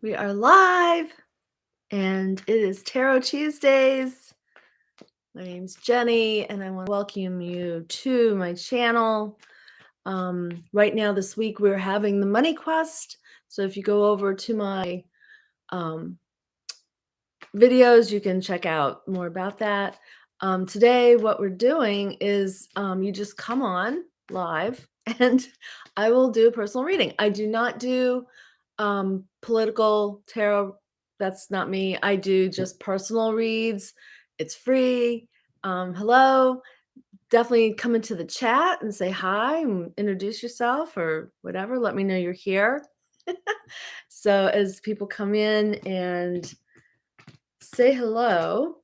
We are live and it is Tarot Tuesdays. My name's Jenny and I want to welcome you to my channel. Right now this week we're having the Money Quest. So if you go over to my videos, you can check out more about that. Today what we're doing is you just come on live and I will do a personal reading. I do not do political tarot. That's not me. I do just personal reads. It's free. Hello. Definitely come into the chat and say hi and introduce yourself or whatever. Let me know you're here. So as people come in and say hello,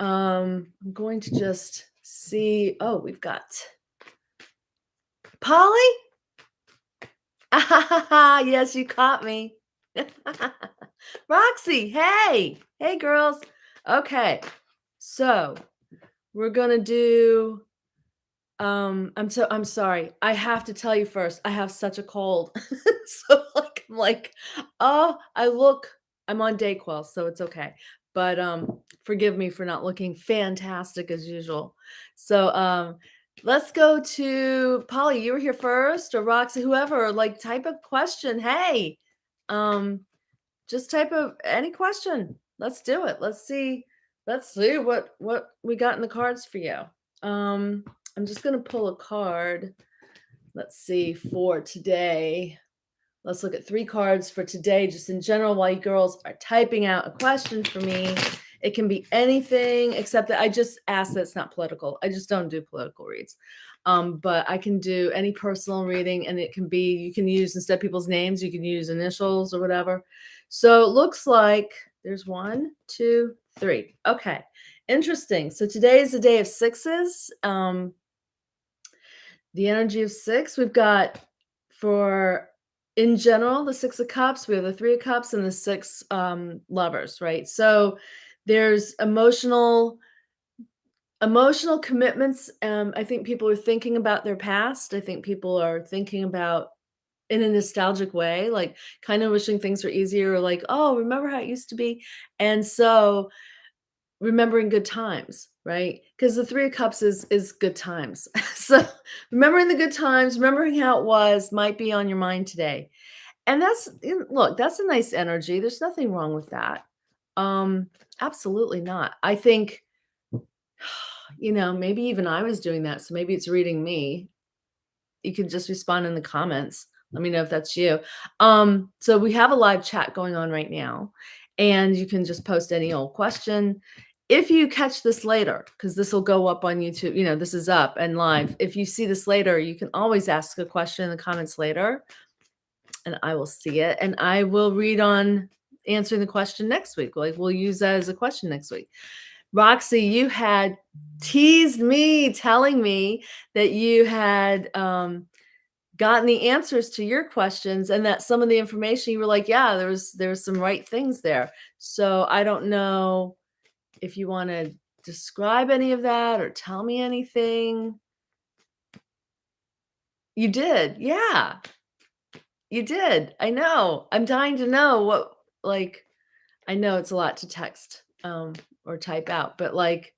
I'm going to just see. Oh, we've got Polly. Yes, you caught me. Roxy, hey girls. Okay, so we're gonna do I'm sorry, I have to tell you first, I have such a cold. So oh, I'm on Dayquil, so it's okay, but forgive me for not looking fantastic as usual. So let's go to Polly. You were here first, or Roxy, whoever. Like, type a question. Hey, um just type of any question. Let's do it. Let's see what we got in the cards for you. I'm just gonna pull a card. Let's see for today. Let's look at 3 cards for today, just in general, while you girls are typing out a question for me. It can be anything except that I just ask that it's not political. I just don't do political reads. But I can do any personal reading, and it can be, you can use, instead of people's names, you can use initials or whatever. So it looks like there's 1, 2, 3. Okay, interesting. So today is the day of sixes. The energy of 6, we've got, for in general, the 6 of cups, we have the 3 of cups and the 6 lovers, right? So there's emotional commitments. I think people are thinking about their past. I think people are thinking about, in a nostalgic way, like kind of wishing things were easier, or like, oh, remember how it used to be. And so remembering good times, right? Because the 3 of cups is good times. So remembering the good times, remembering how it was, might be on your mind today. And look, that's a nice energy. There's nothing wrong with that. Absolutely not. I think, maybe even I was doing that, so maybe it's reading me. You can just respond in the comments. Let me know if that's you. So we have a live chat going on right now, and you can just post any old question. If you catch this later, because this will go up on YouTube, this is up and live. If you see this later, you can always ask a question in the comments later, and I will see it, and I will read on answering the question next week. Like, we'll use that as a question next week. Roxy, you had teased me, telling me that you had gotten the answers to your questions, and that some of the information, you were like, yeah, there's some right things there. So I don't know if you want to describe any of that or tell me anything. You did. Yeah, you did. I know. I'm dying to know what, like, I know it's a lot to text or type out, but like,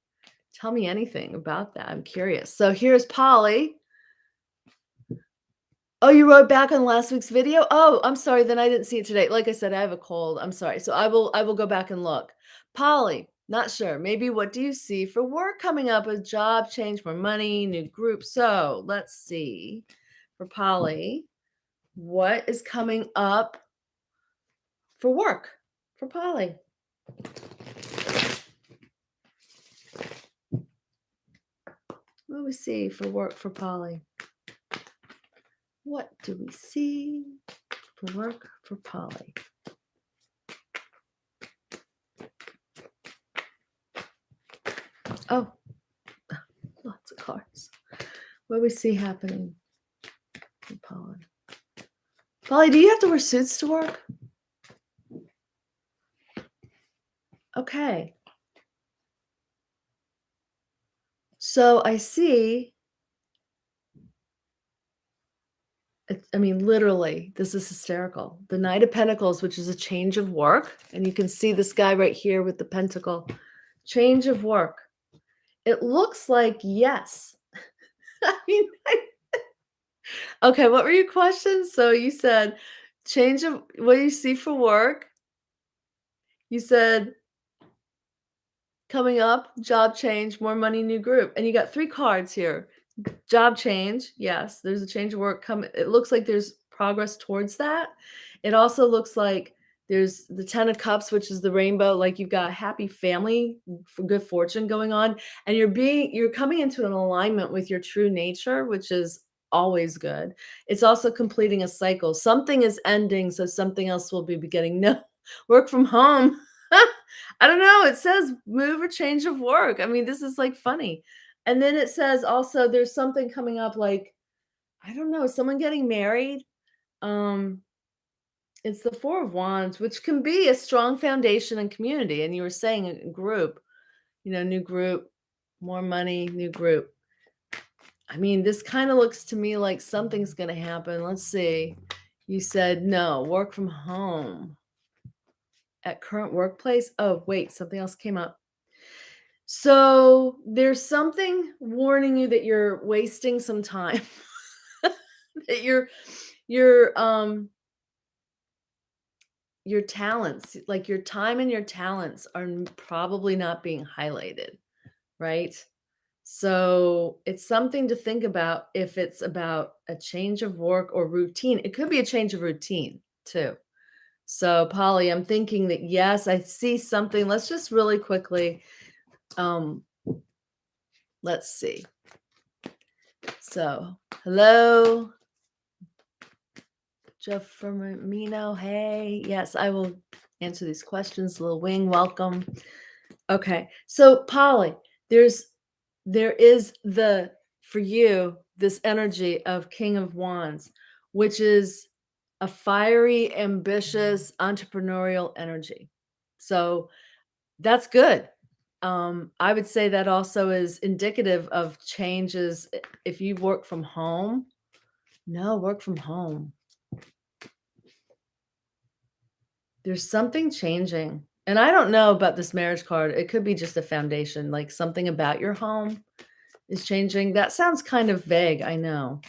tell me anything about that. I'm curious. So here's Polly. Oh, you wrote back on last week's video? Oh, I'm sorry, then I didn't see it today. Like I said, I have a cold. I'm sorry. So I will go back and look. Polly, not sure. Maybe, what do you see for work coming up? A job change, more money, new group. So let's see for Polly, what is coming up for work for Polly? What do we see for work for Polly? What do we see for work for Polly? Oh, lots of cards. What do we see happening for Polly? Polly, do you have to wear suits to work? Okay. So I see I mean, literally, this is hysterical. The Knight of Pentacles, which is a change of work, and you can see this guy right here with the pentacle. Change of work. It looks like yes. I mean, okay, what were your questions? So you said change of what do you see for work? You said coming up, job change, more money, new group. And you got 3 cards here. Job change, yes, there's a change of work coming. It looks like there's progress towards that. It also looks like there's the 10 of cups, which is the rainbow, like you've got a happy family, for good fortune going on, and you're coming into an alignment with your true nature, which is always good. It's also completing a cycle. Something is ending, so something else will be beginning. No, work from home. I don't know. It says move or change of work. I mean, this is like funny. And then it says also there's something coming up like, I don't know, someone getting married. Um, it's the 4 of Wands, which can be a strong foundation and community. And you were saying a group, new group, more money, new group. I mean, this kind of looks to me like something's going to happen. Let's see. You said no, work from home at current workplace. Oh, wait, something else came up. So there's something warning you that you're wasting some time. That your talents, like your time and your talents are probably not being highlighted, right? So it's something to think about if it's about a change of work or routine. It could be a change of routine too. So Polly, I'm thinking that yes, I see something. Let's just really quickly um let's see. So, hello, Jeff Firmino. Hey, yes, I will answer these questions. Little Wing, welcome. Okay, so Polly, there is for you this energy of King of Wands, which is a fiery, ambitious, entrepreneurial energy. So that's good. I would say that also is indicative of changes if you work from home. No, work from home. There's something changing. And I don't know about this marriage card. It could be just a foundation, like something about your home is changing. That sounds kind of vague, I know.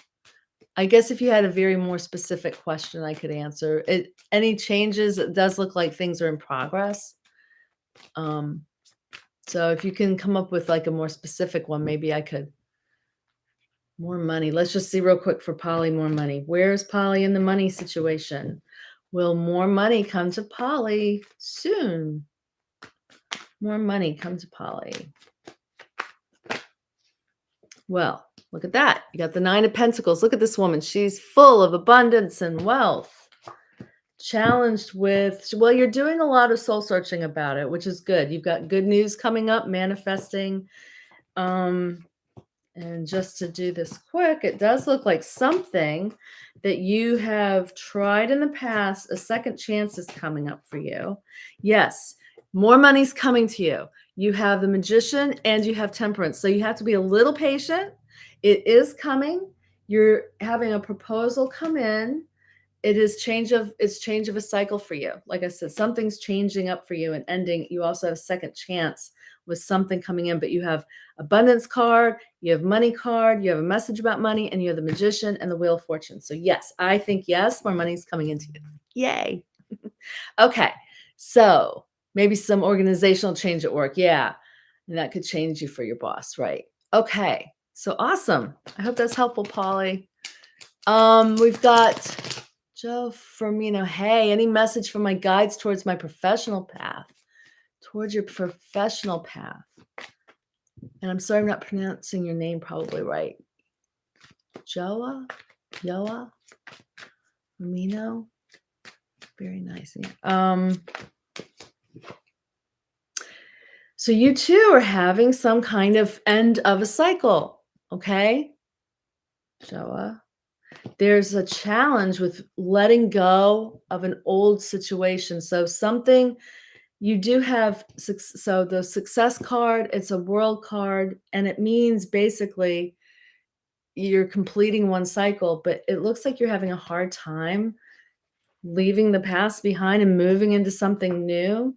I guess if you had a very more specific question, I could answer. Any changes, it does look like things are in progress. So if you can come up with like a more specific one, maybe I could. More money. Let's just see real quick for Polly, more money. Where's Polly in the money situation? Will more money come to Polly soon? More money come to Polly. Well, look at that. You got the 9 of Pentacles. Look at this woman. She's full of abundance and wealth. Challenged with, well, you're doing a lot of soul searching about it, which is good. You've got good news coming up, manifesting. And just to do this quick, it does look like something that you have tried in the past. A second chance is coming up for you. Yes, more money's coming to you. You have the Magician and you have Temperance. So you have to be a little patient. It is coming. You're having a proposal come in. It's change of a cycle for you. Like I said, something's changing up for you and ending. You also have a second chance with something coming in, but you have abundance card, you have money card, you have a message about money, and you have the Magician and the Wheel of Fortune. So yes, I think yes, more money's coming into you. Yay. Okay. So maybe some organizational change at work. Yeah. And that could change you for your boss, right? Okay. So awesome. I hope that's helpful, Polly. We've got Joe Firmino. Hey, any message from my guides towards my professional path? Towards your professional path. And I'm sorry I'm not pronouncing your name probably right. Joa? Yoa? Firmino? Very nice. So you two are having some kind of end of a cycle, okay? Joa. There's a challenge with letting go of an old situation. So something you do have, so the success card, it's a world card, and it means basically you're completing one cycle, but it looks like you're having a hard time leaving the past behind and moving into something new.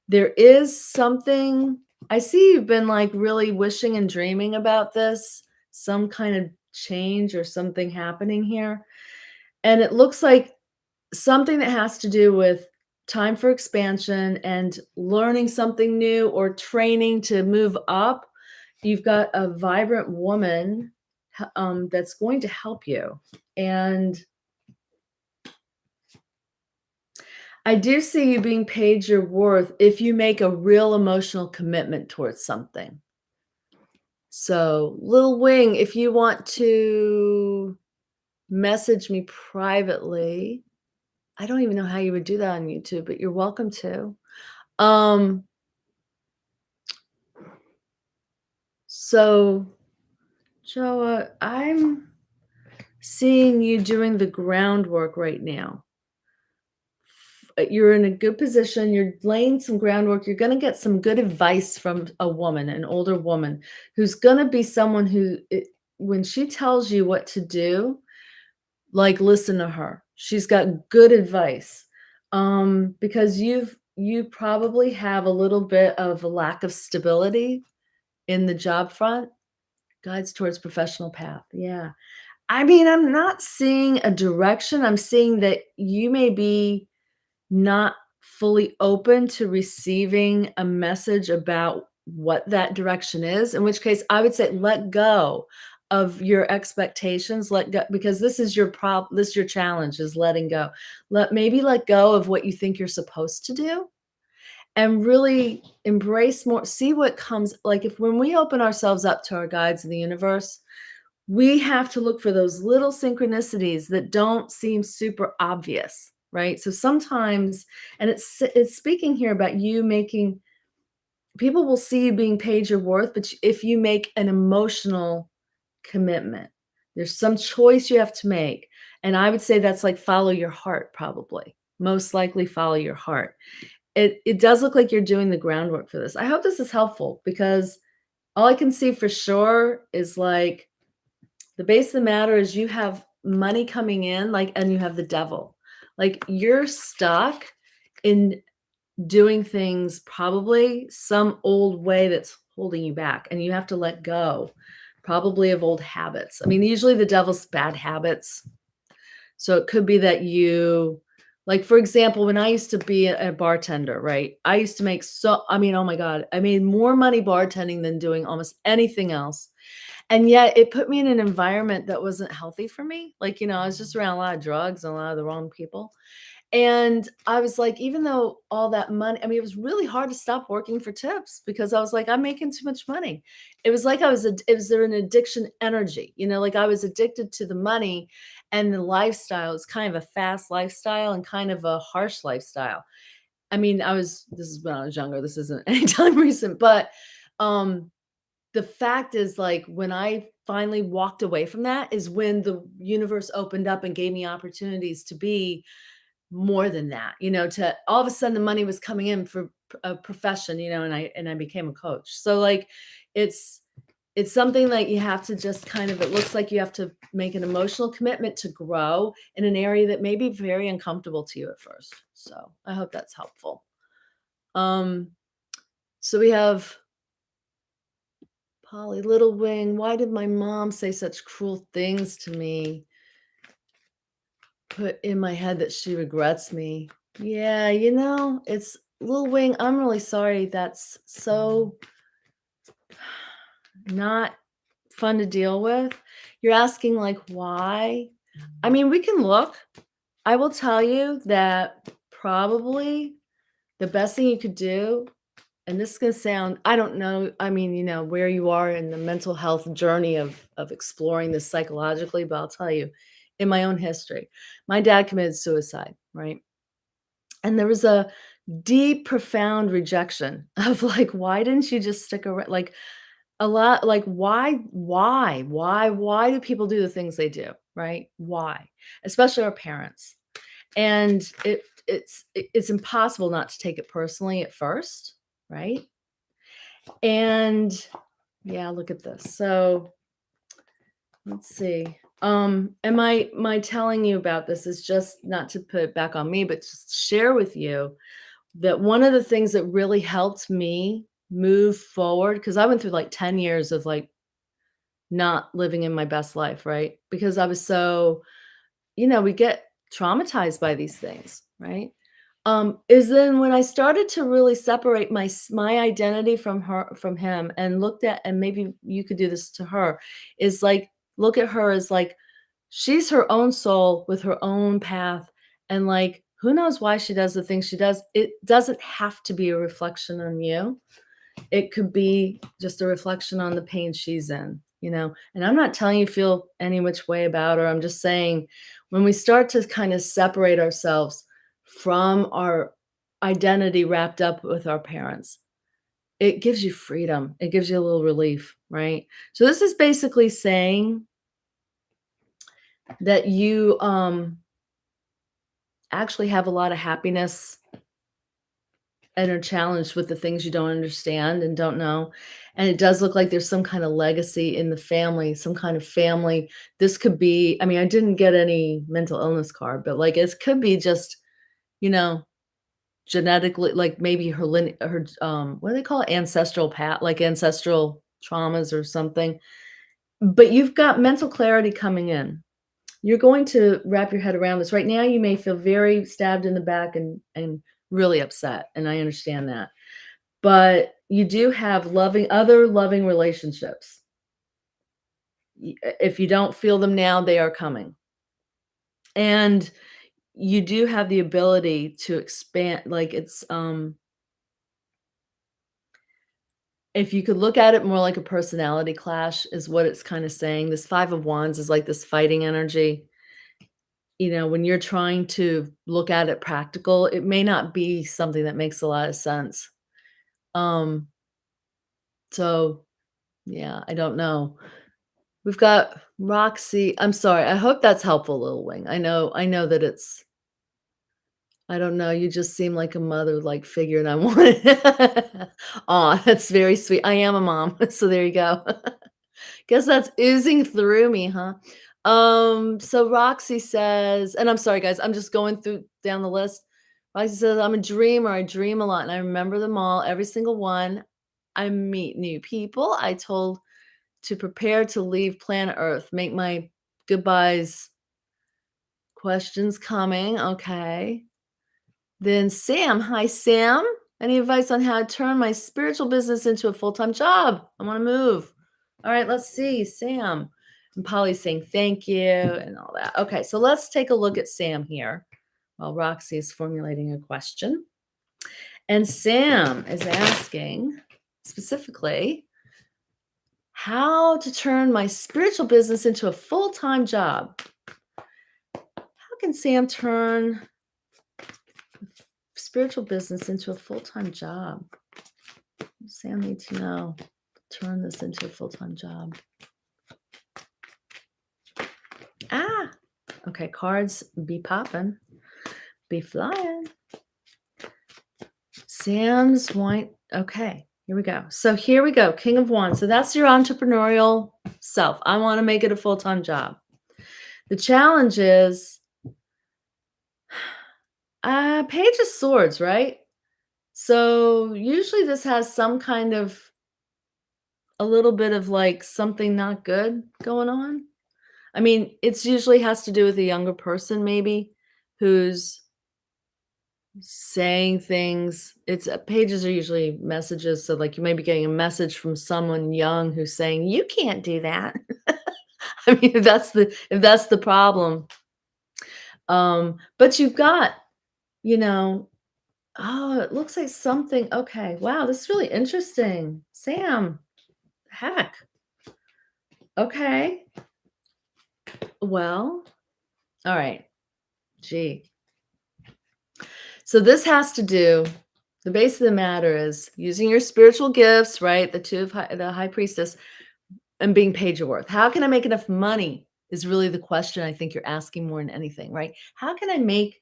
There is something I see you've been, like, really wishing and dreaming about this, some kind of change or something happening here, and it looks like something that has to do with time for expansion and learning something new or training to move up. You've got a vibrant woman, that's going to help you, and I do see you being paid your worth if you make a real emotional commitment towards something. So, Little Wing, if you want to message me privately, I don't even know how you would do that on YouTube, but you're welcome to. Um, so, Joa, I'm seeing you doing the groundwork right now. You're in a good position, you're laying some groundwork, you're gonna get some good advice from a woman, an older woman, who's gonna be someone who when she tells you what to do, like, listen to her. She's got good advice, because you probably have a little bit of a lack of stability in the job front. Guides towards professional path, yeah. I mean, I'm not seeing a direction, I'm seeing that you may be not fully open to receiving a message about what that direction is, in which case I would say let go of your expectations, let go because this is your challenge is letting go. Let go of what you think you're supposed to do and really embrace more see what comes like if when we open ourselves up to our guides in the universe, we have to look for those little synchronicities that don't seem super obvious, right? So sometimes, and it's speaking here about you making people will see you being paid your worth, but if you make an emotional commitment, there's some choice you have to make. And I would say that's like follow your heart, probably. Most likely follow your heart. It does look like you're doing the groundwork for this. I hope this is helpful because all I can see for sure is like the base of the matter is you have money coming in, like, and you have the devil. Like, you're stuck in doing things probably some old way that's holding you back, and you have to let go, probably of old habits. I mean, usually the devil's bad habits. So it could be that you like, for example, when I used to be a bartender, right? I used to make I mean, oh my God, I made more money bartending than doing almost anything else. And yet it put me in an environment that wasn't healthy for me. Like, I was just around a lot of drugs and a lot of the wrong people. And I was like, even though all that money, I mean, it was really hard to stop working for tips because I was like, I'm making too much money. It was like it was there an addiction energy, like I was addicted to the money and the lifestyle. It's kind of a fast lifestyle and kind of a harsh lifestyle. I mean, this is when I was younger. This isn't anytime recent, but um, the fact is, like, when I finally walked away from that is when the universe opened up and gave me opportunities to be more than that, to all of a sudden the money was coming in for a profession, and I became a coach. So like it's it's something that you have to just kind of it looks like you have to make an emotional commitment to grow in an area that may be very uncomfortable to you at first. So I hope that's helpful. Um, so we have Polly Little Wing. Why did my mom say such cruel things to me? Put in my head that she regrets me. Yeah, it's Lil Wing, I'm really sorry. That's so not fun to deal with. You're asking, like, why? I mean, we can look. I will tell you that probably the best thing you could do, and this is gonna sound I don't know, I mean, where you are in the mental health journey of exploring this psychologically, but I'll tell you, in my own history, my dad committed suicide, right? And there was a deep, profound rejection of like, why didn't you just stick around? Like a lot, like why do people do the things they do? Right? Why? Especially our parents. And it's impossible not to take it personally at first, right? And yeah, look at this. So Let's see. Am I telling you about this is just not to put it back on me, but just share with you that one of the things that really helped me move forward, because I went through like 10 years of like not living in my best life, right? Because I was so, we get traumatized by these things, right? Is then when I started to really separate my identity from him and looked at, and maybe you could do this to her, is like look at her as like she's her own soul with her own path, and like who knows why she does the things she does. It doesn't have to be a reflection on you. It could be just a reflection on the pain she's in. And I'm not telling you feel any which way about her. I'm just saying when we start to kind of separate ourselves from our identity wrapped up with our parents, it gives you freedom. It gives you a little relief, right? So this is basically saying that you actually have a lot of happiness and are challenged with the things you don't understand and don't know. And it does look like there's some kind of legacy in the family, some kind of family. This could be, I mean, I didn't get any mental illness card, but like it could be just, you know, genetically, like maybe her what do they call it? Ancestral like ancestral traumas or something. But you've got mental clarity coming in. You're going to wrap your head around this. Right now, you may feel very stabbed in the back and really upset, and I understand that. But you do have loving relationships. If you don't feel them now, they are coming. And you do have the ability to expand, like, if you could look at it more like a personality clash is what it's kinda saying. This 5 of Wands is like this fighting energy. When you're trying to look at it practical, it may not be something that makes a lot of sense. Um, so, yeah, I don't know. We've got Roxy. I'm sorry, I hope that's helpful, Little Wing. I know that it's I don't know, you just seem like a mother-like figure, and I want Aw, that's very sweet. I am a mom, so there you go. Guess that's oozing through me, huh? So Roxy says, and I'm sorry, guys, I'm just going through down the list. Roxy says, "I'm a dreamer. I dream a lot, and I remember them all, every single one. I meet new people. I told to prepare to leave planet Earth. Make my goodbyes. Questions coming. Okay." Then Sam, hi Sam. Any advice on how to turn my spiritual business into a full-time job? I want to move. All right, let's see. Sam. And Polly's saying thank you and all that. Okay, so let's take a look at Sam here while Roxy is formulating a question. And Sam is asking specifically how to turn my spiritual business into a full-time job. How can Sam turn spiritual business into a full-time job? Sam needs to know. Turn this into a full-time job. Ah, okay. Cards be popping, be flying. Sam's wine. Okay, here we go. So here we go. King of Wands. So that's your entrepreneurial self. I want to make it a full-time job. The challenge is Page of Swords, right? So usually this has some kind of a little bit of like something not good going on. I mean, it's usually has to do with a younger person maybe who's saying things. Pages are usually messages, so like you may be getting a message from someone young who's saying, "You can't do that." I mean, if that's the problem. But you've got, you know, oh, it looks like something. Okay, wow, this is really interesting. Sam, heck. Okay. Well, all right. Gee. So this has to do the base of the matter is using your spiritual gifts, right? The high priestess and being paid your worth. How can I make enough money is really the question I think you're asking more than anything, right? How can I make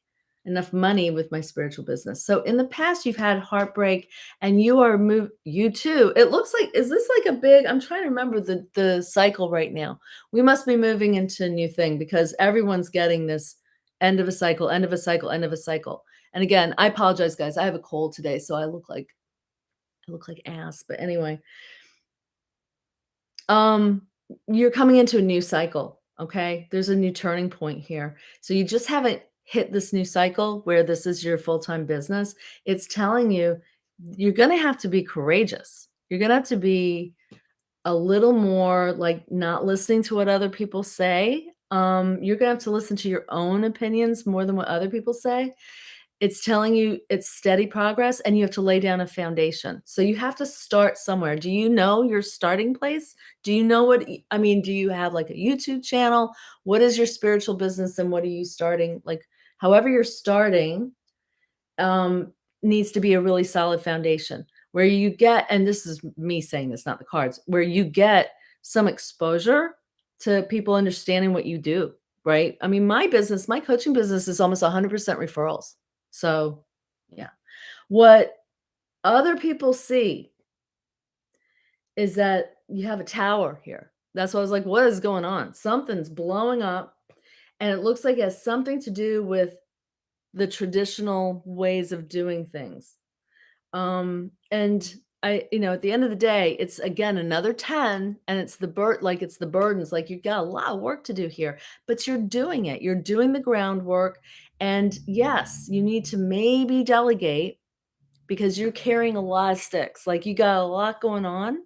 enough money with my spiritual business. So in the past, you've had heartbreak and you too. It looks like, is this like a big, I'm trying to remember the cycle right now. We must be moving into a new thing because everyone's getting this end of a cycle, end of a cycle, end of a cycle. And again, I apologize, guys. I have a cold today, so I look like ass. But anyway, um, you're coming into a new cycle, okay? There's a new turning point here. So you just haven't hit this new cycle where this is your full-time business. It's telling you you're gonna have to be courageous. You're gonna have to be a little more like not listening to what other people say. You're gonna have to listen to your own opinions more than what other people say. It's telling you it's steady progress and you have to lay down a foundation. So you have to start somewhere. Do you know your starting place? Do you know I mean, do you have like a YouTube channel? What is your spiritual business and what are you starting? Like, however you're starting, um, needs to be a really solid foundation where you get, and this is me saying this, not the cards, where you get some exposure to people understanding what you do, right? I mean, my coaching business is almost 100% referrals. So, yeah. What other people see is that you have a tower here. That's why I was like, what is going on? Something's blowing up, and it looks like it has something to do with the traditional ways of doing things. And at the end of the day, it's again another 10 and it's it's the burdens, like you got a lot of work to do here, but you're doing it. You're doing the groundwork. And yes, you need to maybe delegate because you're carrying a lot of sticks. Like you got a lot going on.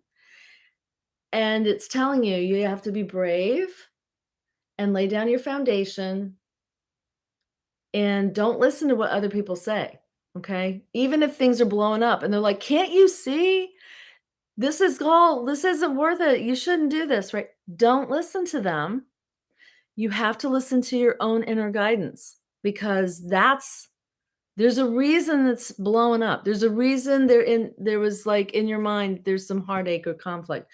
And it's telling you you have to be brave and lay down your foundation and don't listen to what other people say. Okay. Even if things are blowing up and they're like, can't you see? This isn't worth it. You shouldn't do this, right? Don't listen to them. You have to listen to your own inner guidance because there's a reason it's blowing up. There's a reason there was like in your mind, there's some heartache or conflict.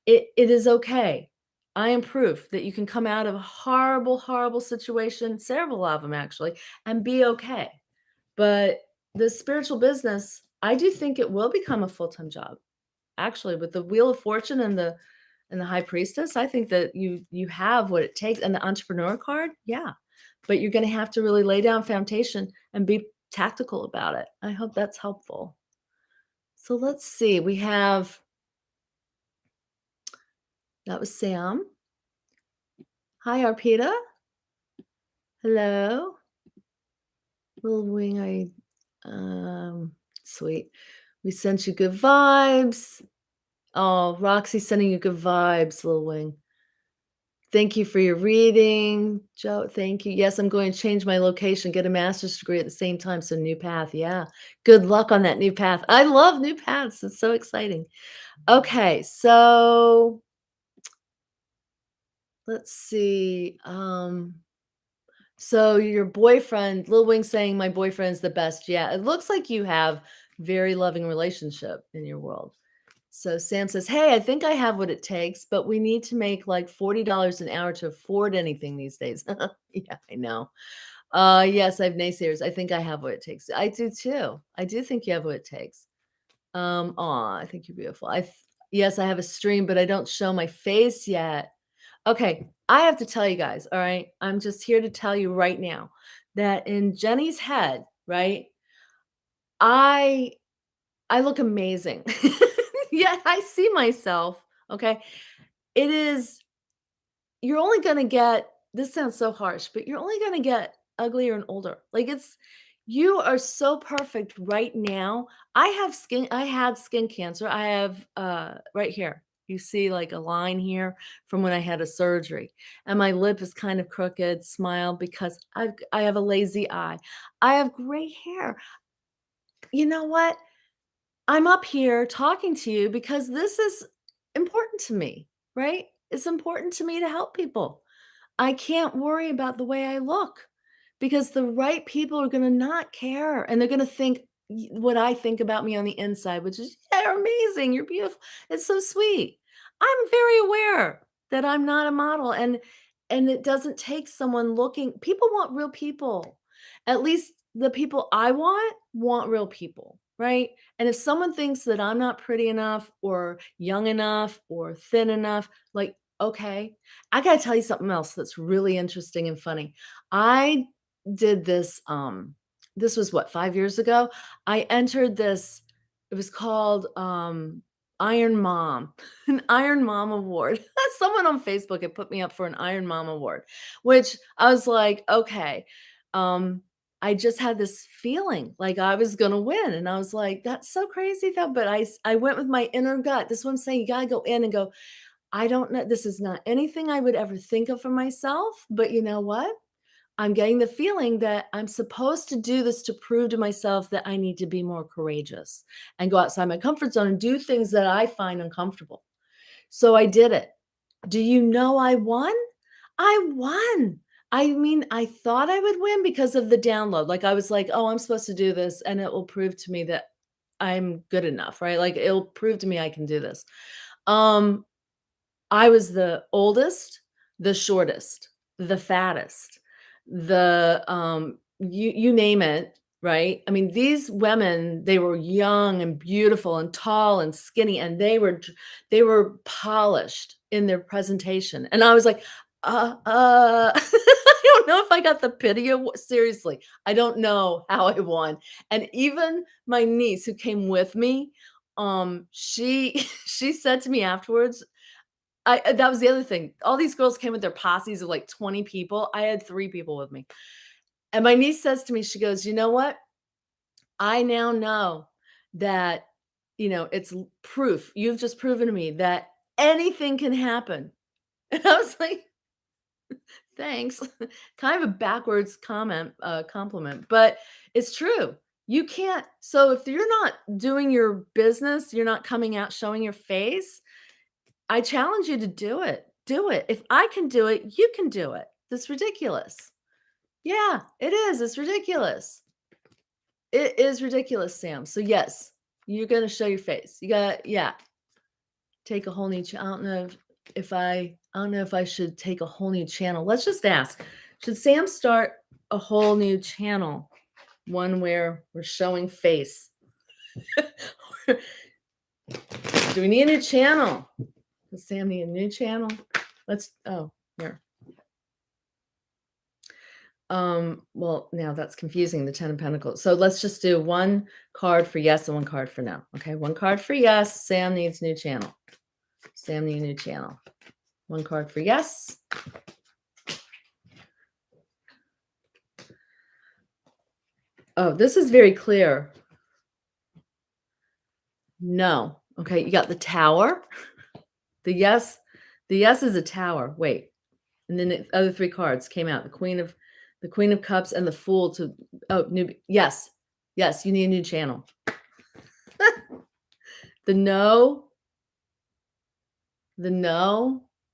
It is okay. I am proof that you can come out of a horrible, horrible situation, several of them actually, and be okay. But the spiritual business, I do think it will become a full-time job. Actually, with the Wheel of Fortune and the High Priestess, I think that you have what it takes and the entrepreneur card, yeah. But you're gonna have to really lay down foundation and be tactical about it. I hope that's helpful. So let's see. We have that was Sam. Hi, Arpita. Hello. Little wing, sweet. We sent you good vibes. Oh, Roxy sending you good vibes, Little Wing. Thank you for your reading, Joe. Thank you. Yes, I'm going to change my location, get a master's degree at the same time. So, new path. Yeah. Good luck on that new path. I love new paths. It's so exciting. Okay. So, let's see. So your boyfriend, Lil Wing saying my boyfriend's the best. Yeah. It looks like you have very loving relationship in your world. So Sam says, "Hey, I think I have what it takes, but we need to make like $40 an hour to afford anything these days." Yeah, I know. Yes, I have naysayers. I think I have what it takes. I do too. I do think you have what it takes. Aw, I think you're beautiful. Yes, I have a stream, but I don't show my face yet. Okay, I have to tell you guys, all right? I'm just here to tell you right now that in Jenny's head, right? I I look amazing. Yeah, I see myself, okay? It is you're only gonna get this sounds so harsh, but you're only gonna get uglier and older. Like, you are so perfect right now. I had skin cancer. I have, right here, you see, like, a line here from when I had a surgery, and my lip is kind of crooked, smile, because I have a lazy eye. I have gray hair. You know what? I'm up here talking to you because this is important to me, right? It's important to me to help people. I can't worry about the way I look because the right people are going to not care and they're going to think what I think about me on the inside, which is, yeah, you're amazing. You're beautiful. It's so sweet. I'm very aware that I'm not a model and it doesn't take someone looking, people want real people. At least the people I want real people, right? And if someone thinks that I'm not pretty enough or young enough or thin enough, like, okay. I gotta tell you something else that's really interesting and funny. I did this, this was what, 5 years ago? I entered this, it was called, Iron Mom, an Iron Mom Award. Someone on Facebook had put me up for an Iron Mom Award, which I was like, "Okay." Um, I just had this feeling like I was gonna win, and I was like, "That's so crazy though," but I went with my inner gut. This is what I'm saying, you gotta go in and go, "I don't know, this is not anything I would ever think of for myself, but you know what? I'm getting the feeling that I'm supposed to do this to prove to myself that I need to be more courageous and go outside my comfort zone and do things that I find uncomfortable." So I did it. Do you know I won? I won. I mean, I thought I would win because of the download. Like, I was like, "Oh, I'm supposed to do this, and it will prove to me that I'm good enough," right? Like, it'll prove to me I can do this. Um, I was the oldest, the shortest, the fattest, you name it, right? I mean, these women, they were young and beautiful and tall and skinny, and they were polished in their presentation, and I was like, I don't know if I got the pity awa seriously, I don't know how I won, and even my niece who came with me, she she said to me afterwards, that was the other thing. All these girls came with their posses of like 20 people. I had 3 people with me. And my niece says to me, she goes, "You know what? I now know that, it's proof. You've just proven to me that anything can happen." And I was like, "Thanks." Kind of a backwards compliment, but it's true. You can't, so if you're not doing your business, you're not coming out showing your face, I challenge you to do it. Do it. If I can do it, you can do it. That's ridiculous. Yeah, it is. It's ridiculous. It is ridiculous, Sam. So yes, you're gonna show your face. You got, yeah. Take a whole new. I don't know if I don't know if I should take a whole new channel. Let's just ask. Should Sam start a whole new channel? One where we're showing face. Do we need a new channel? Does Sam need a new channel? Here. Well, now that's confusing, the 10 of Pentacles. So let's just do one card for yes and one card for no. Okay, one card for yes. Sam needs new channel. Sam needs new channel. One card for yes. Oh, this is very clear. No. Okay, you got the Tower. The yes is a Tower. Wait. And then the other 3 cards came out. The Queen of Cups and the Fool to new yes. Yes, you need a new channel. The no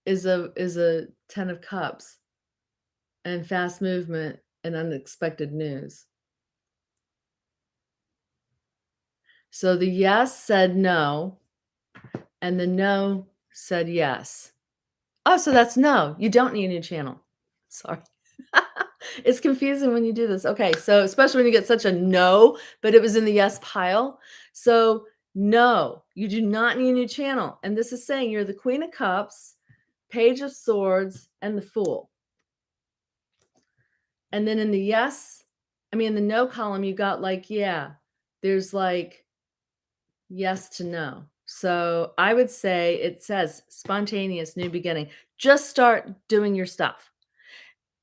is a 10 of Cups and fast movement and unexpected news. So the yes said no, and the no said yes. Oh, so that's no. You don't need a new channel. Sorry. It's confusing when you do this. Okay, so especially when you get such a no, but it was in the yes pile. So no, you do not need a new channel. And this is saying you're the Queen of Cups, Page of Swords, and the Fool. And then in the in the no column, you got like, yeah, there's like yes to no. So I would say it says spontaneous new beginning. Just start doing your stuff.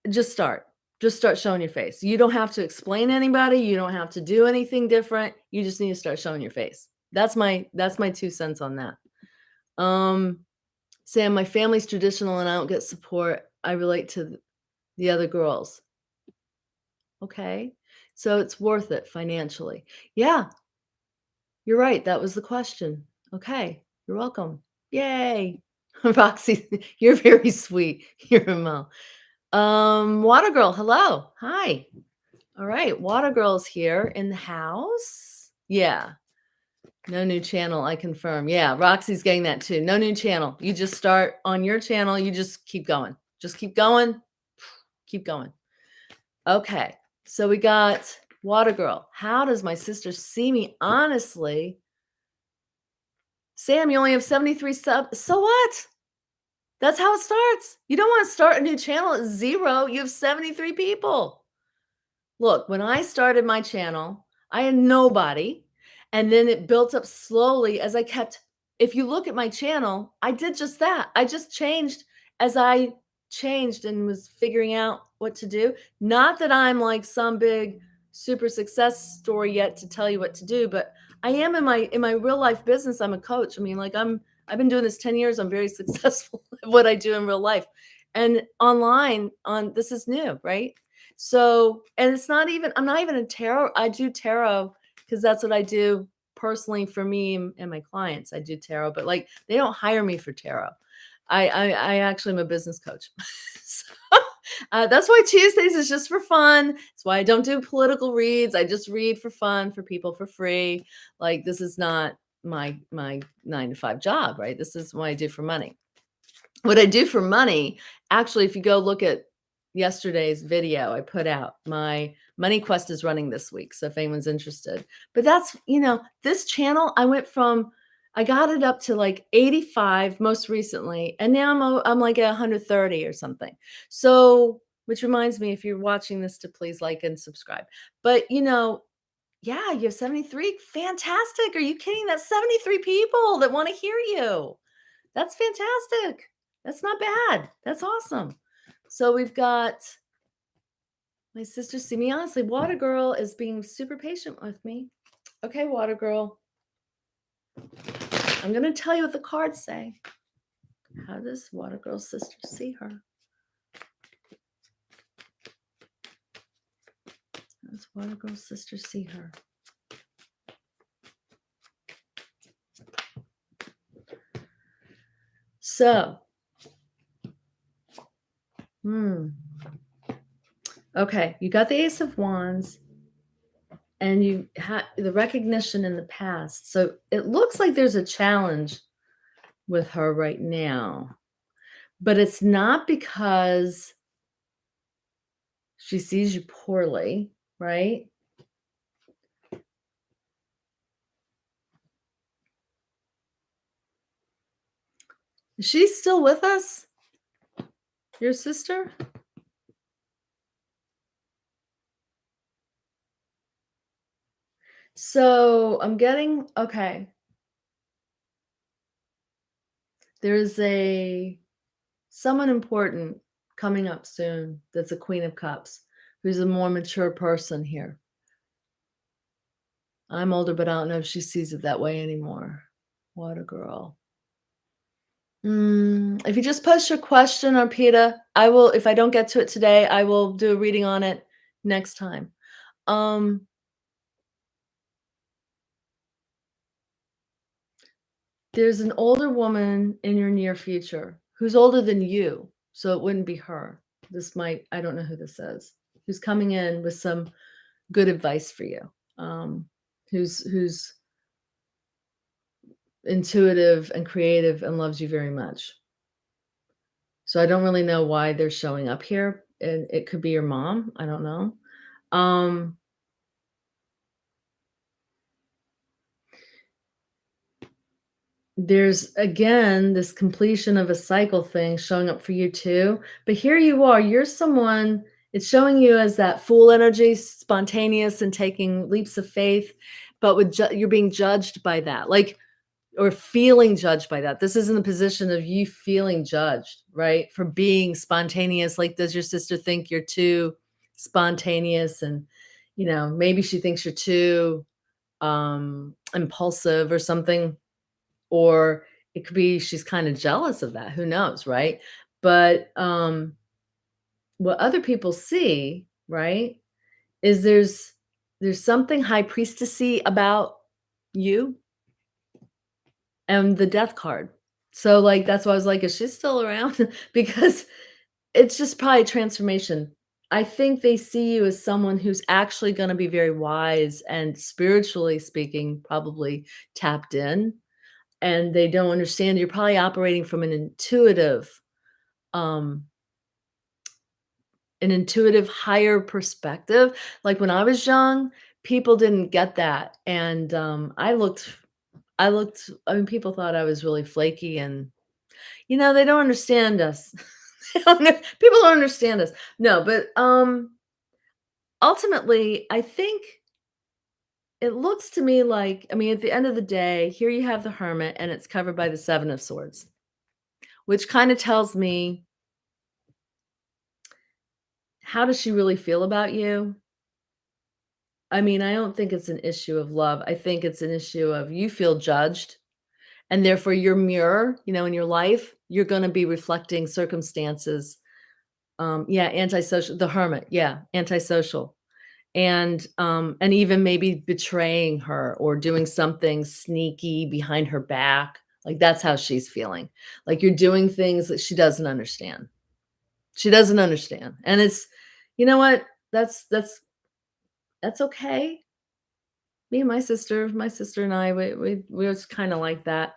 Just start. Just start showing your face. You don't have to explain to anybody. You don't have to do anything different. You just need to start showing your face. That's my 2 cents on that. Sam, my family's traditional and I don't get support. I relate to the other girls. Okay. So it's worth it financially. Yeah. You're right. That was the question. Okay. You're welcome. Yay. Roxy, you're very sweet. You're a Mo. Water Girl, hello. Hi. All right. Water Girl's here in the house. Yeah. No new channel, I confirm. Yeah, Roxy's getting that too. No new channel. You just start on your channel. You just keep going. Just keep going. Keep going. Okay. So we got Water Girl, how does my sister see me? Honestly, Sam, you only have 73 subs. So what? That's how it starts. You don't want to start a new channel at 0. You have 73 people. Look, when I started my channel, I had nobody, and then it built up slowly as I kept if you look at my channel, I did just that. I just changed as I changed and was figuring out what to do. Not that I'm like some big super success story yet to tell you what to do, but I am in my real life business. I'm a coach. I mean, like I've been doing this 10 years. I'm very successful at what I do in real life. And online on this is new, right? So, and it's not even, I'm not even a tarot. I do tarot because that's what I do personally for me and my clients. I do tarot, but like they don't hire me for tarot. I actually am a business coach. So, that's why Tuesdays is just for fun. That's why I don't do political reads. I just read for fun for people for free. Like this is not my 9 to 5 job, right? This is what I do for money. What I do for money, actually, if you go look at yesterday's video I put out, my Money Quest is running this week. So if anyone's interested, but that's, this channel, I got it up to like 85 most recently. And now I'm like at 130 or something. So, which reminds me, if you're watching this to please like and subscribe, but yeah, you have 73. Fantastic. Are you kidding? That's 73 people that want to hear you. That's fantastic. That's not bad. That's awesome. So we've got my sister, see me honestly. Water Girl is being super patient with me. Okay, Water Girl. I'm going to tell you what the cards say. How does Water Girl's sister see her? How does Water Girl's sister see her? So, okay, you got the Ace of Wands and you have the recognition in the past. So it looks like there's a challenge with her right now, but it's not because she sees you poorly, right? Is she still with us? Your sister? So I'm getting, okay. There's someone important coming up soon that's a Queen of Cups, who's a more mature person here. I'm older, but I don't know if she sees it that way anymore. Water Girl. If you just post your question, Arpita, I will, if I don't get to it today, I will do a reading on it next time. There's an older woman in your near future who's older than you, so it wouldn't be her. I don't know who this is, who's coming in with some good advice for you. Who's intuitive and creative and loves you very much. So I don't really know why they're showing up here, and it could be your mom. I don't know. There's again this completion of a cycle thing showing up for you too. But here you are, you're someone, it's showing you as that fool energy, spontaneous and taking leaps of faith, but you're being judged by that, like, or feeling judged by that. This is in the position of you feeling judged, right? For being spontaneous. Like, does your sister think you're too spontaneous? And, maybe she thinks you're too impulsive or something. Or it could be she's kind of jealous of that. Who knows, right? But what other people see, right, is there's something high priestessy about you and the death card. So like that's why I was like, is she still around? Because it's just probably transformation. I think they see you as someone who's actually going to be very wise and spiritually speaking, probably tapped in, and they don't understand you're probably operating from an intuitive an intuitive higher perspective. Like when I was young, people didn't get that. And I mean, people thought I was really flaky and they don't understand us. People don't understand us. No, but ultimately, I think it looks to me like, I mean, at the end of the day, here you have the hermit and it's covered by the 7 of swords, which kind of tells me, how does she really feel about you? I mean, I don't think it's an issue of love. I think it's an issue of you feel judged, and therefore your mirror, in your life, you're going to be reflecting circumstances. Yeah, antisocial, the hermit. Yeah, antisocial. And even maybe betraying her or doing something sneaky behind her back. Like that's how she's feeling. Like you're doing things that she doesn't understand. She doesn't understand. And it's, you know what? That's okay. Me and my sister and I, we was kind of like that.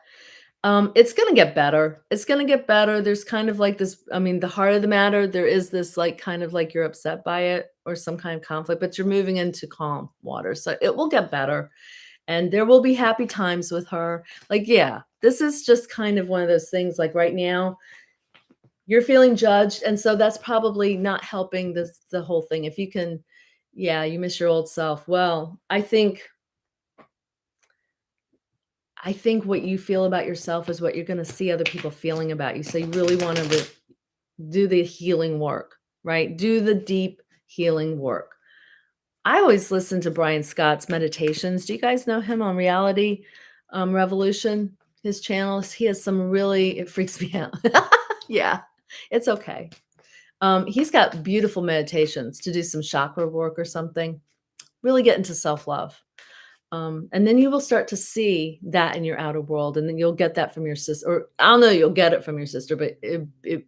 It's gonna get better. It's gonna get better. There's kind of like this, I mean, the heart of the matter, there is this like kind of like you're upset by it or some kind of conflict, but you're moving into calm water. So it will get better and there will be happy times with her. Like, yeah, this is just kind of one of those things like right now, you're feeling judged. And so that's probably not helping the whole thing. If you can, yeah, you miss your old self. Well, I think what you feel about yourself is what you're gonna see other people feeling about you. So you really wanna do the healing work, right? Do the deep healing work. I always listen to Brian Scott's meditations. Do you guys know him on Reality Revolution? His channels. He has some really, it freaks me out. Yeah, it's okay. He's got beautiful meditations to do some chakra work or something. Really get into self-love. And then you will start to see that in your outer world, and then you'll get that from your sister. Or I don't know, you'll get it from your sister, but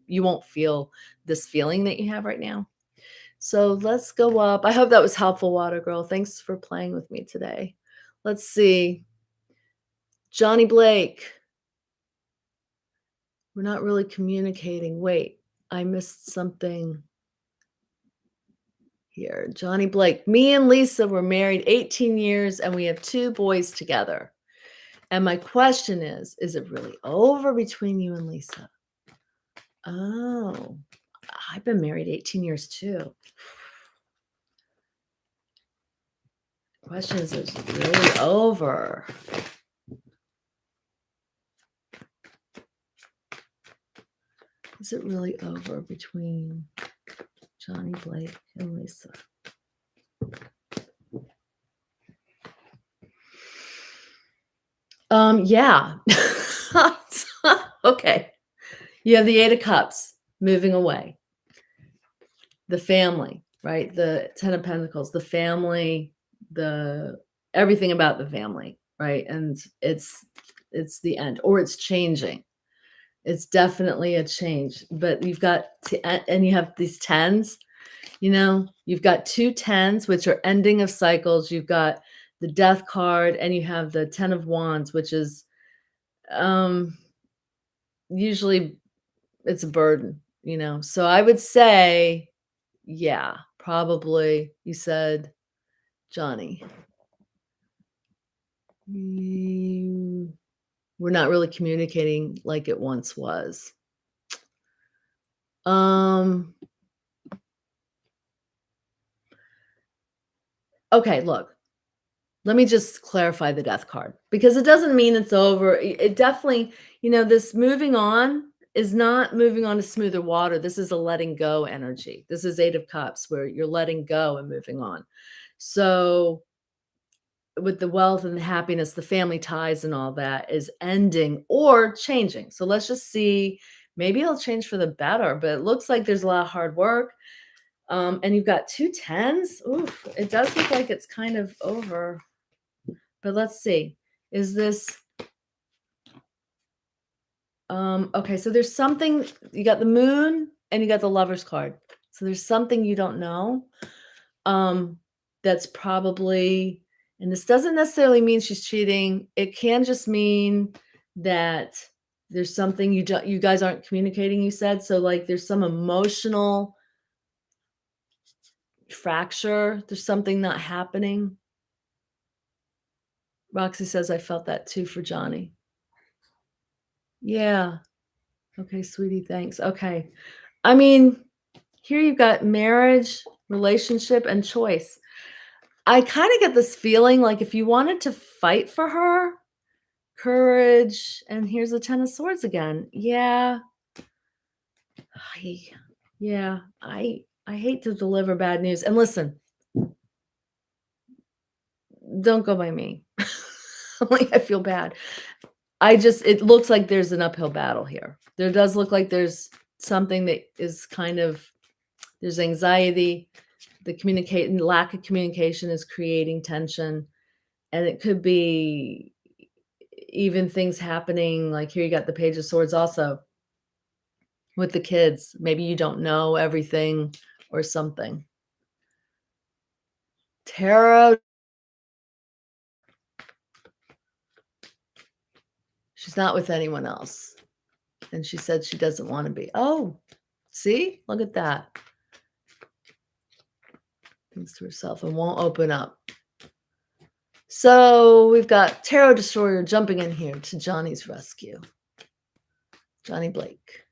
you won't feel this feeling that you have right now. So let's go up. I hope that was helpful, Water Girl. Thanks for playing with me today. Let's see. Johnny Blake. We're not really communicating. Wait, I missed something here. Johnny Blake. Me and Lisa were married 18 years and we have 2 boys together. And my question is it really over between you and Lisa? Oh, I've been married 18 years too. Question is it really over? Is it really over between Johnny Blake and Lisa? Yeah. Okay. You have the 8 of Cups moving away. The family, right? The 10 of Pentacles, the family, the everything about the family, right? And it's the end or it's changing. It's definitely a change, but you've got and you have these 10s, you've got 2 10s, which are ending of cycles. You've got the death card and you have the 10 of wands, which is um usually it's a burden. So I would say, yeah, probably you said, Johnny, we're not really communicating like it once was. Um, okay, look, let me just clarify the death card because it doesn't mean it's over. It definitely, this moving on is not moving on to smoother water. This is a letting go energy. This is 8 of Cups where you're letting go and moving on. So with the wealth and the happiness, the family ties and all that is ending or changing. So let's just see. Maybe it'll change for the better, but it looks like there's a lot of hard work. And you've got 2 10s. Oof, it does look like it's kind of over. But let's see. Is this okay, so there's something you got the moon and you got the lover's card. So there's something you don't know. That's probably, and this doesn't necessarily mean she's cheating. It can just mean that there's something you guys aren't communicating, you said. So like there's some emotional fracture. There's something not happening. Roxy says, "I felt that too for Johnny." Yeah. Okay, sweetie, thanks. Okay. I mean, here you've got marriage, relationship, and choice. I kinda get this feeling like if you wanted to fight for her, courage, and here's the 10 of swords again. Yeah, I yeah, I hate to deliver bad news. And listen, don't go by me. Like, I feel bad. It looks like there's an uphill battle here. There does look like there's something that is kind of there's anxiety. The communicating lack of communication is creating tension, and it could be even things happening like here you got the page of swords also with the kids. Maybe you don't know everything or something. Tarot. She's not with anyone else. And she said she doesn't want to be. Oh, see? Look at that. Thinks to herself and won't open up. So we've got Tarot Destroyer jumping in here to Johnny's rescue. Johnny Blake.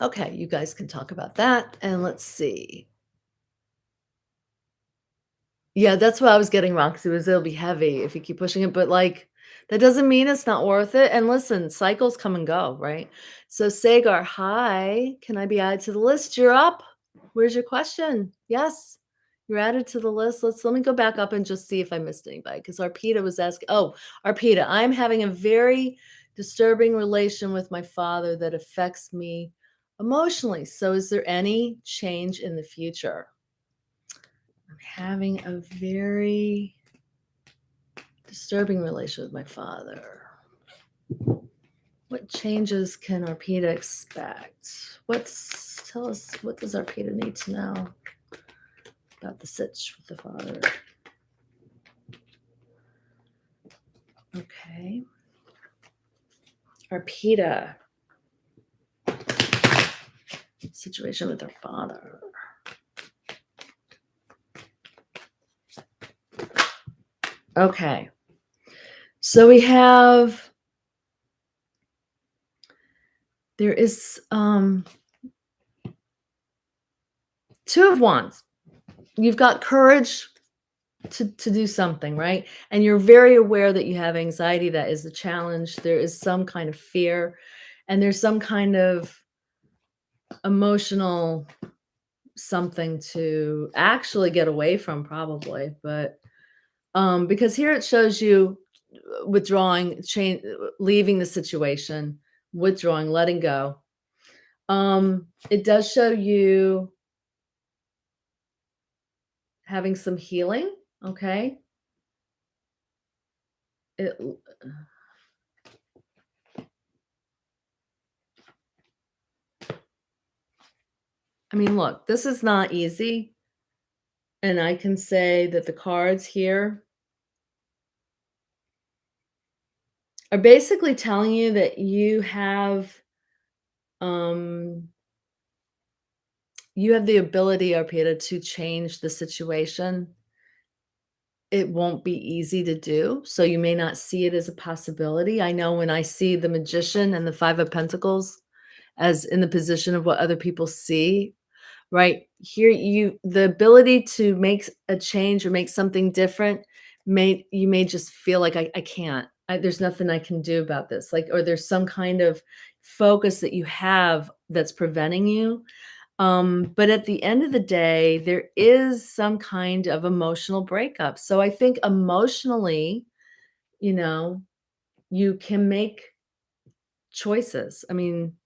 Okay, you guys can talk about that. And let's see. Yeah, that's what I was getting, Roxy, was it'll be heavy if you keep pushing it, but, like, that doesn't mean it's not worth it, and listen, cycles come and go, right? So, Sagar, "Hi, can I be added to the list? You're up. Where's your question?" "Yes, you're added to the list." Let me go back up and just see if I missed anybody, because Arpita was asking. Oh, Arpita, "I'm having a very disturbing relation with my father that affects me emotionally, so is there any change in the future?" I'm having a very disturbing relation with my father. What changes can Arpita expect? Tell us, what does Arpita need to know about the sitch with the father? Okay. Arpita. Situation with her father. Okay. So we have there is Two of Wands. You've got courage to do something, right? And you're very aware that you have anxiety. That is a challenge. There is some kind of fear, and there's some kind of emotional something to actually get away from, probably. But because here it shows you withdrawing, leaving the situation, withdrawing, letting go. It does show you having some healing. Okay. It I mean, look, this is not easy, and I can say that the cards here are basically telling you that um you have the ability, Arpita, to change the situation. It won't be easy to do, so you may not see it as a possibility. I know when I see the Magician and the 5 of Pentacles as in the position of what other people see, right? Here the ability to make a change or make something different, you may just feel like, I can't. There's nothing I can do about this, like, or there's some kind of focus that you have that's preventing you. But at the end of the day, there is some kind of emotional breakup. So I think emotionally, you know, you can make choices. I mean,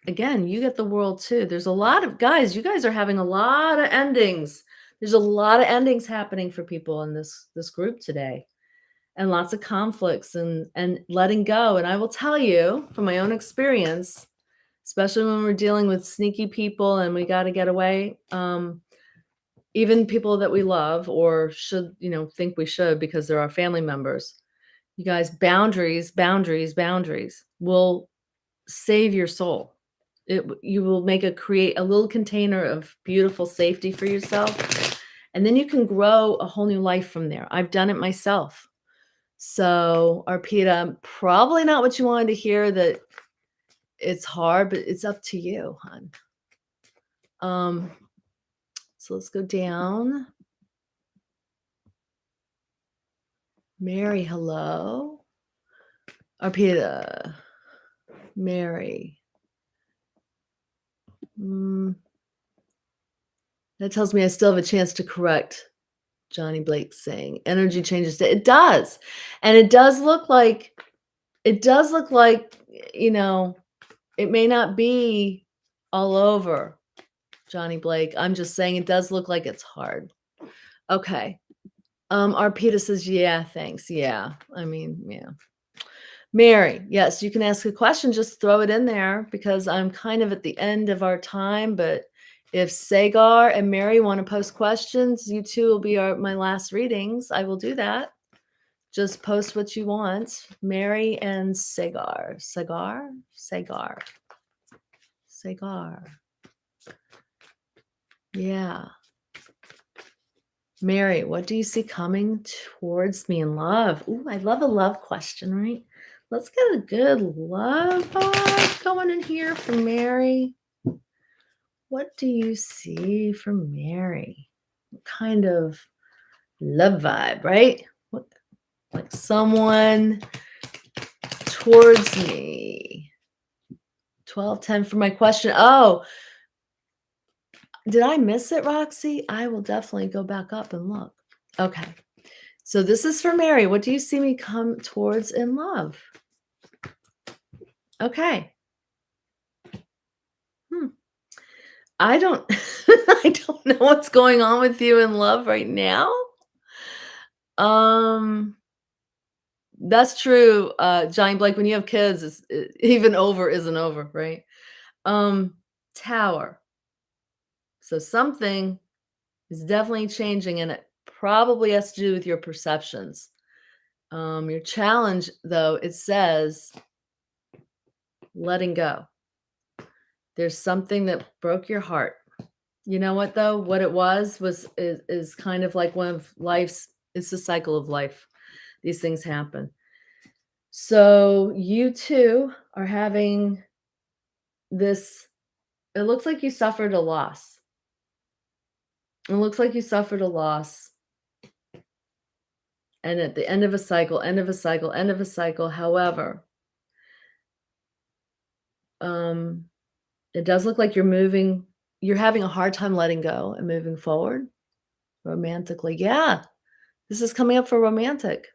again, you get the world too. There's a lot of guys, you guys are having a lot of endings. There's a lot of endings happening for people in this group today, and lots of conflicts and letting go. And I will tell you from my own experience, especially when we're dealing with sneaky people and we got to get away, even people that we love or should, think we should because they're our family members. You guys, boundaries, boundaries, boundaries will save your soul. You will create a little container of beautiful safety for yourself, and then you can grow a whole new life from there. I've done it myself. So, Arpita, probably not what you wanted to hear, that it's hard, but it's up to you, hon. So let's go down. Mary, hello. Arpita, Mary. That tells me I still have a chance to correct Johnny Blake saying energy changes. It does. And it does look like, you know, it may not be all over, Johnny Blake. I'm just saying it does look like it's hard. Okay. Arpita says, yeah, thanks. Yeah. I mean, yeah. Mary, yes, you can ask a question. Just throw it in there because I'm kind of at the end of our time. But if Sagar and Mary want to post questions, you two will be my last readings. I will do that. Just post what you want. Mary and Sagar. Sagar? Sagar. Sagar. Yeah. Mary, what do you see coming towards me in love? Ooh, I love a love question, right? Let's get a good love vibe going in here for Mary. What do you see for Mary? What kind of love vibe, right? What, like someone towards me. 1210 for my question. Oh, did I miss it, Roxy? I will definitely go back up and look. Okay. So this is for Mary. What do you see me come towards in love? Okay. I don't I don't know what's going on with you in love right now. That's true, Johnny Blake. When you have kids, even over isn't over, right? Tower. So something is definitely changing, and it probably has to do with your perceptions. Your challenge, though, it says letting go. There's something that broke your heart. You know what, though? What it was is kind of like one of life's. It's the cycle of life. These things happen. So you two are having this. It looks like you suffered a loss. It looks like you suffered a loss. And at the end of a cycle, end of a cycle, end of a cycle. However, it does look like you're having a hard time letting go and moving forward romantically. Yeah, this is coming up for romantic.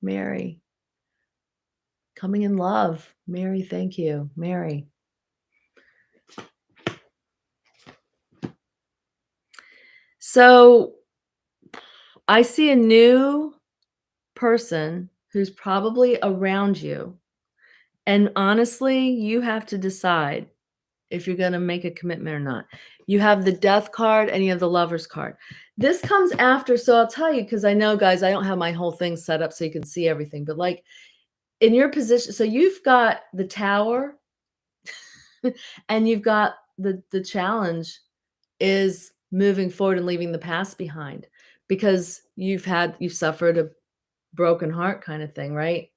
Mary. Coming in love. Mary, thank you. Mary. So I see a new person who's probably around you. And honestly, you have to decide if you're going to make a commitment or not. You have the death card and you have the lover's card. This comes after. So I'll tell you, because I know, guys, I don't have my whole thing set up so you can see everything. But like in your position, so you've got the tower and you've got the challenge is moving forward and leaving the past behind, because you've suffered a broken heart kind of thing, right?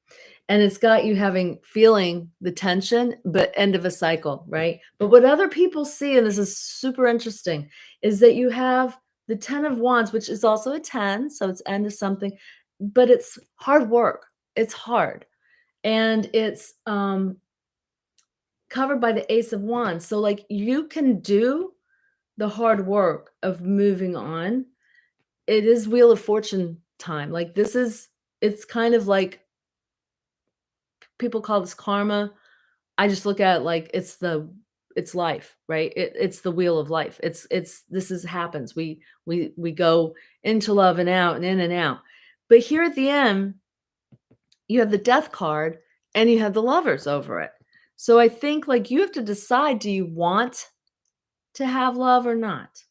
And it's got you feeling the tension, but end of a cycle, right? But what other people see, and this is super interesting, is that you have the 10 of Wands, which is also a 10, so it's end of something, but it's hard work. It's hard. And it's covered by the Ace of Wands. So like you can do the hard work of moving on. It is Wheel of Fortune time. Like it's kind of like, people call this karma. I just look at it like it's life, right? It's the wheel of life. Happens. We go into love and out and in and out. But here at the end, you have the death card and you have the lovers over it. So I think like you have to decide, do you want to have love or not?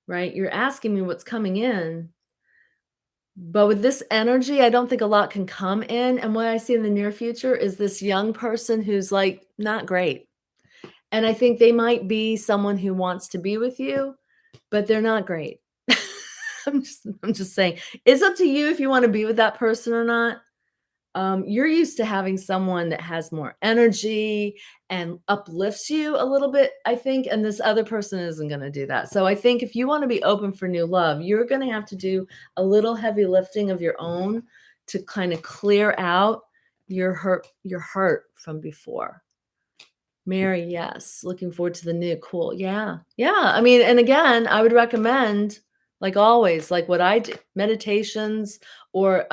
Right? You're asking me what's coming in. But with this energy, I don't think a lot can come in, and what I see in the near future is this young person who's, like, not great, and I think they might be someone who wants to be with you, but they're not great. I'm just saying. It's up to you if you wanna be with that person or not. You're used to having someone that has more energy and uplifts you a little bit, I think, and this other person isn't going to do that. So I think if you want to be open for new love, you're going to have to do a little heavy lifting of your own to kind of clear out your hurt from before. Mary, yes. Looking forward to the new cool. Yeah. Yeah. I mean, and again, I would recommend, like always, like what I do, meditations or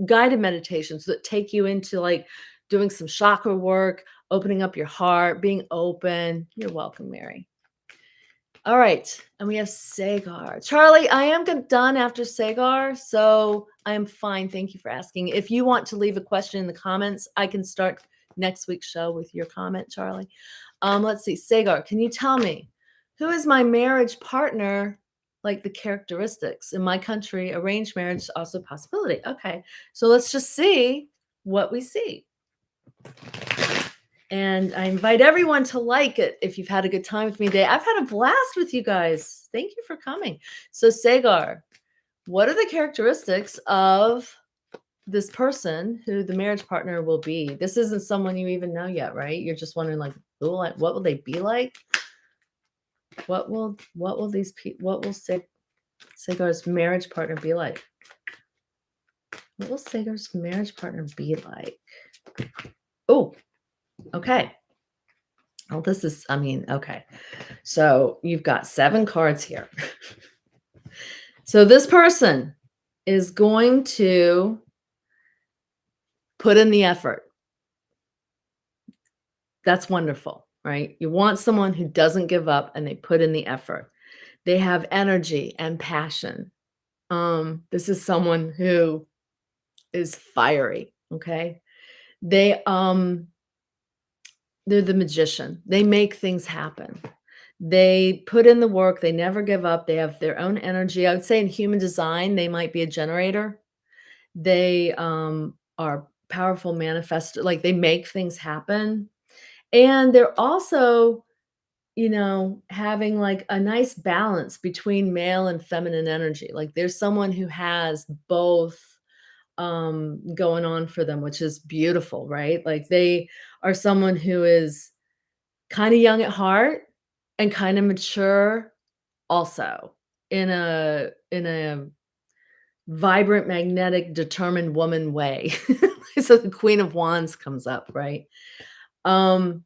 guided meditations that take you into like doing some chakra work, opening up your heart, being open. You're welcome, Mary. All right. And we have Sagar. Charlie, I am done after Sagar, so I am fine. Thank you for asking. If you want to leave a question in the comments, I can start next week's show with your comment, Charlie. Let's see. Sagar, can you tell me who is my marriage partner? Like the characteristics in my country, arranged marriage is also a possibility. Okay. So let's just see what we see. And I invite everyone to like it if you've had a good time with me today. I've had a blast with you guys. Thank you for coming. So, Sagar, what are the characteristics of this person who the marriage partner will be? This isn't someone you even know yet, right? You're just wondering, like, what will they be like? What will these people? What will Sagar's marriage partner be like? What will Sagar's marriage partner be like? Oh, okay. Oh, this is, I mean, okay. So you've got 7 cards here. So this person is going to put in the effort. That's wonderful, right? You want someone who doesn't give up and they put in the effort. They have energy and passion. This is someone who is fiery, okay? They're the magician. They make things happen. They put in the work, they never give up, they have their own energy. I would say in human design, they might be a generator. They, are powerful manifest like, they make things happen, and they're also, having, like, a nice balance between male and feminine energy. Like, there's someone who has both, going on for them, which is beautiful, right? Like, they are someone who is kinda young at heart and kinda mature also in a vibrant, magnetic, determined woman way. So the Queen of Wands comes up, right? Um,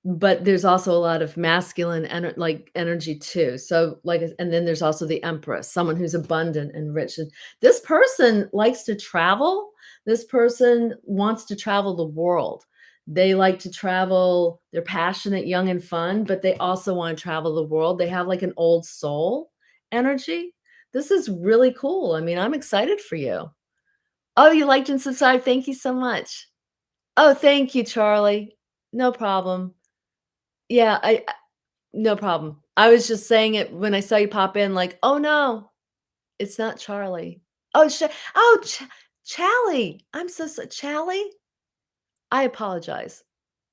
but there's also a lot of masculine energy too. So and then there's also the Empress, someone who's abundant and rich. And this person likes to travel. This person wants to travel the world. They like to travel. They're passionate, young, and fun, but they also want to travel the world. They have like an old soul energy. This is really cool. I mean, I'm excited for you. Oh, you liked and subscribed. Thank you so much. Oh, thank you, Charlie. No problem. Yeah, no problem. I was just saying it when I saw you pop in, like, "Oh, no, it's not Charlie." Oh, oh, Chally. I'm so Chally? I apologize.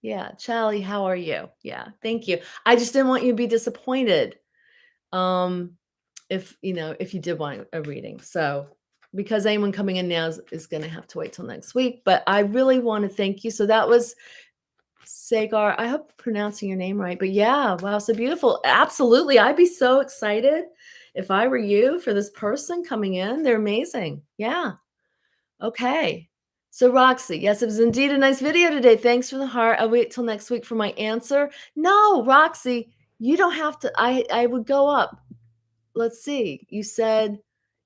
Yeah, Chally, how are you? Yeah, thank you. I just didn't want you to be disappointed, um, if you did want a reading. So, because anyone coming in now is gonna have to wait till next week, but I really wanna thank you. So that was Sagar, I hope I'm pronouncing your name right, but yeah, wow, so beautiful. Absolutely, I'd be so excited if I were you for this person coming in. They're amazing. Yeah. Okay. So Roxy, yes, it was indeed a nice video today. Thanks for the heart. I'll wait till next week for my answer. No, Roxy, you don't have to. I would go up. Let's see. You said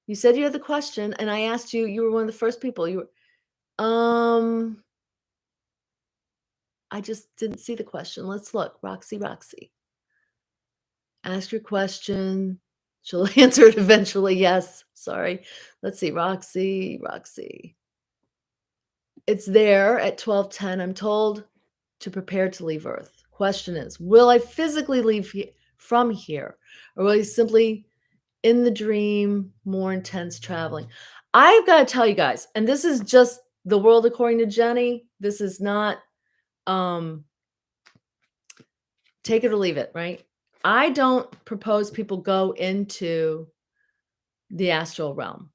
you had the question, and I asked you. You were one of the first people. I just didn't see the question. Let's look. Roxy. Ask your question. She'll answer it eventually. Yes. Sorry. Let's see. Roxy. It's there at 12:10. I'm told to prepare to leave Earth. Question is, will I physically leave from here, or will I simply in the dream more intense traveling? I've gotta tell you guys, and this is just the world according to Jenny. This is not, um, take it or leave it, right? I don't propose people go into the astral realm.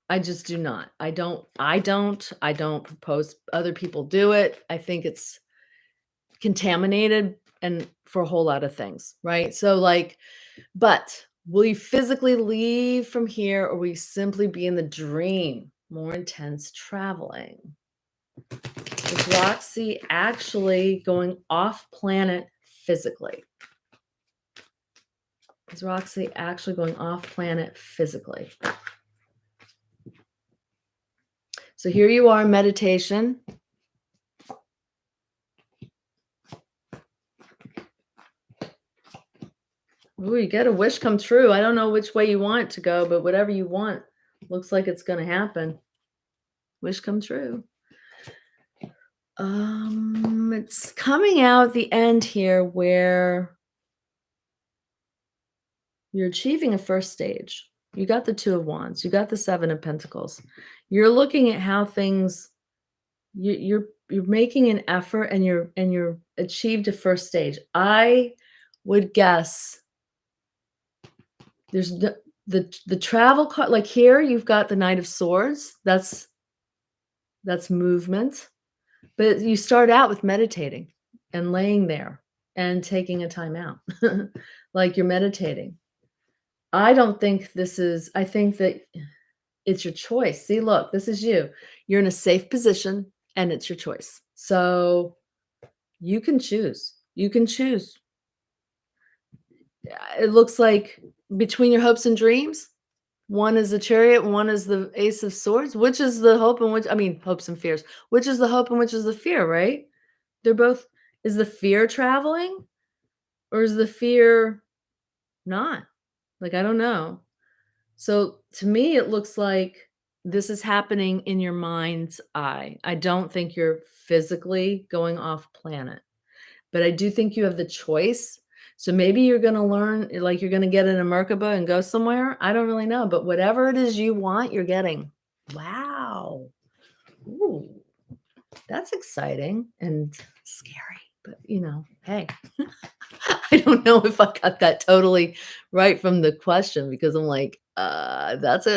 I just do not. I don't propose other people do it. I think it's contaminated and for a whole lot of things, right? So like, but will you physically leave from here or will you simply be in the dream? More intense traveling. Is Roxy actually going off planet physically? Is Roxy actually going off planet physically? So here you are in meditation. Ooh, you get a wish come true. I don't know which way you want it to go, but whatever you want looks like it's going to happen. Wish come true. It's coming out at the end here where you're achieving a first stage. You got the 2 of Wands, you got the 7 of Pentacles. You're looking at how things you're making an effort and you're achieved a first stage. I would guess there's the travel card like here you've got the Knight of Swords. That's movement. But you start out with meditating and laying there and taking a time out. Like you're meditating. I don't think this is I think that it's your choice. See, look, this is you. You're in a safe position and it's your choice. So you can choose. You can choose. It looks like between your hopes and dreams, one is the Chariot, one is the Ace of Swords. Which is the hope and which I mean, hopes and fears. Which is the hope and which is the fear, right? They're both is the fear traveling or is the fear not? Like, I don't know. So to me, it looks like this is happening in your mind's eye. I don't think you're physically going off planet, but I do think you have the choice. So maybe you're going to learn, like you're going to get in a Merkaba and go somewhere. I don't really know, but whatever it is you want, you're getting. Wow. Ooh, that's exciting and scary, but hey, I don't know if I got that totally right from the question because I'm like, that's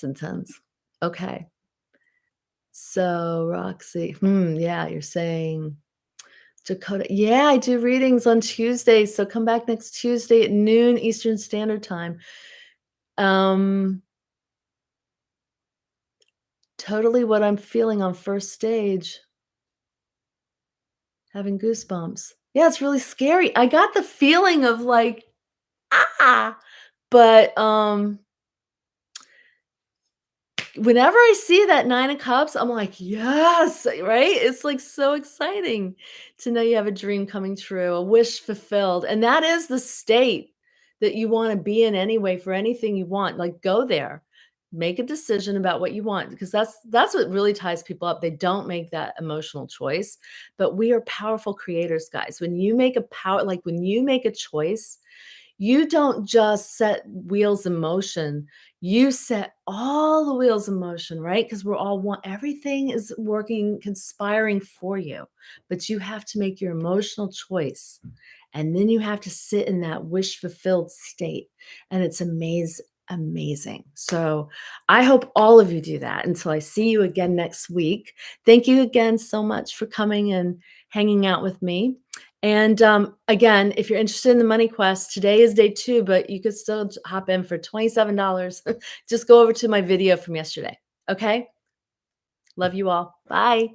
intense. Okay. So Roxy, yeah, you're saying Dakota. Yeah, I do readings on Tuesdays. So come back next Tuesday at noon Eastern Standard Time. Um, totally what I'm feeling on first stage. Having goosebumps. Yeah, it's really scary. I got the feeling of like, ah, but whenever I see that 9 of cups, I'm like, "Yes," right? It's, like, so exciting to know you have a dream coming true, a wish fulfilled, and that is the state that you wanna be in anyway for anything you want, like, go there. Make a decision about what you want because that's what really ties people up. They don't make that emotional choice, but we are powerful creators, guys. When you make a choice, you don't just set wheels in motion, you set all the wheels in motion, right? Because we're all one, everything is working, conspiring for you, but you have to make your emotional choice. And then you have to sit in that wish fulfilled state. And it's amazing. So I hope all of you do that until I see you again next week. Thank you again so much for coming and hanging out with me. And again, if you're interested in the Money Quest, today is day 2, but you could still hop in for $27. Just go over to my video from yesterday. Okay. Love you all. Bye.